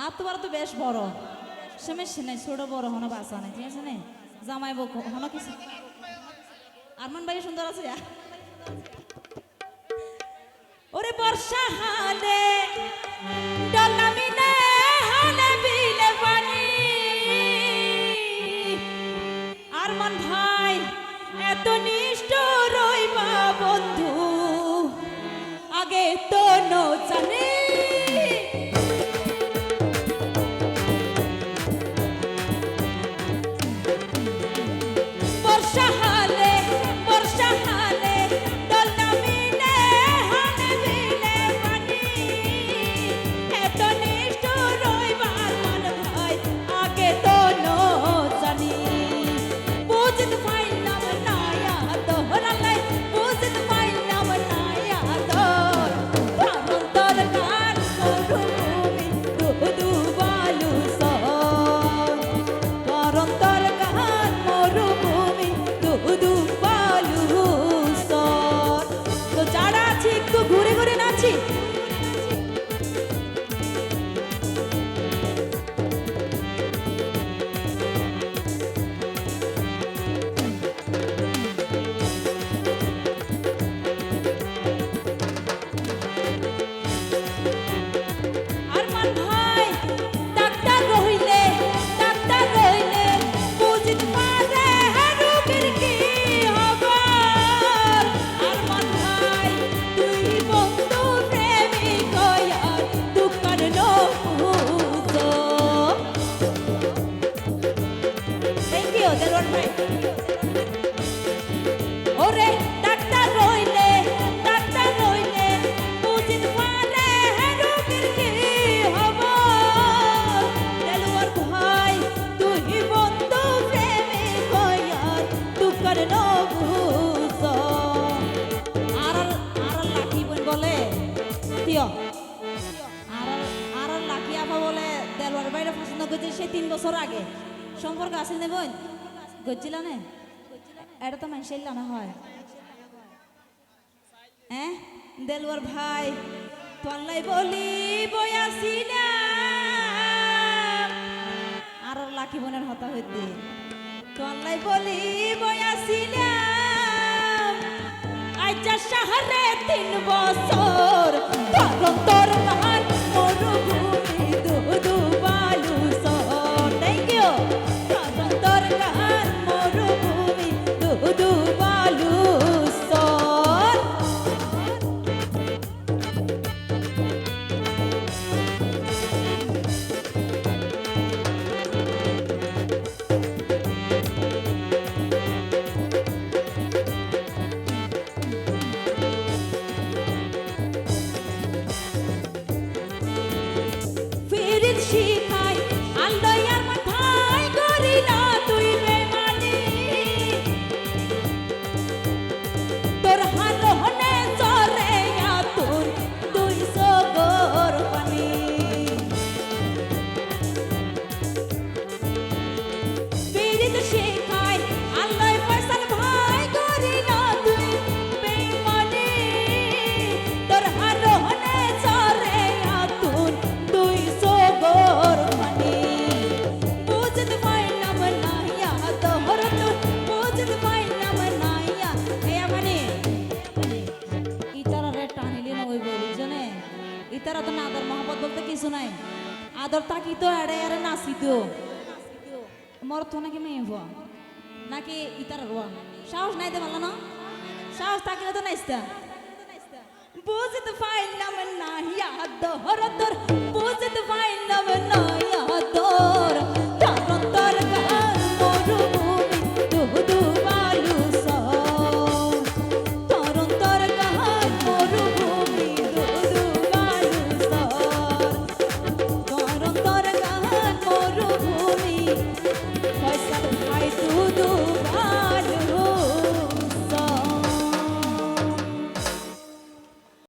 আর তোমার তো বেশ বড় সমস্যা নাই, ছোট বড় হনো বাসা নাই, ঠিক আছে না? জামাই বউ হনো কিছু। আরমান ভাই সুন্দর আছে। ওরে বর্ষা হালে ডল নামিলে হালে বিলে পানি, আরমান ভাই এত নিষ্ঠুর রইবা বন্ধু আগে তো নো জানে। সে 3 বছর আগে সম্পর্ক আছে না বোন গজ্জিলা না এটা তো মানুষের না হয়। হ্যাঁ দেলওয়ার ভাই তোলাই বলি বয়াসিনা আর লাকি বোনের হতা হইতে তোলাই বলি বয়াসিনা আইজা শহরে 3 বছর তখন তোর মহান মরুভূমি দুদু বালু সর। Thank you. তখন তোর মহান মরুভূমি দুদু বালু সর। শিখাই আল্লাহর মাথায় করিলা তুই বেমানি তোর হালহনে চরে আতুর তুই সগর পানি পিরিত শিখাই আল্লাহ ফয়সাল ভাই করিলা তুই বেমানি তোর হালহনে চরে আতুর তুই ইতারা তো না আদর মহব্বত বলতে কিছু নাই আদর তাকি তো এড়ে এড়ে নাচি তো মর তো নাকি মেয়ে হওয়া নাকি ইতারা রোয়া সাহস নাই তো ভালো না সাহস থাকিলে তো নাইস্তা বুঝতে পাইলাম না ইয়া দহর তোর বুঝতে পাইলাম না ইয়া দহর তখন তোর গান মরুভূমি দুদু বালু সর তখন তোর গান মরুভূমি দুদু বালু সর তখন তোর গান মরুভূমি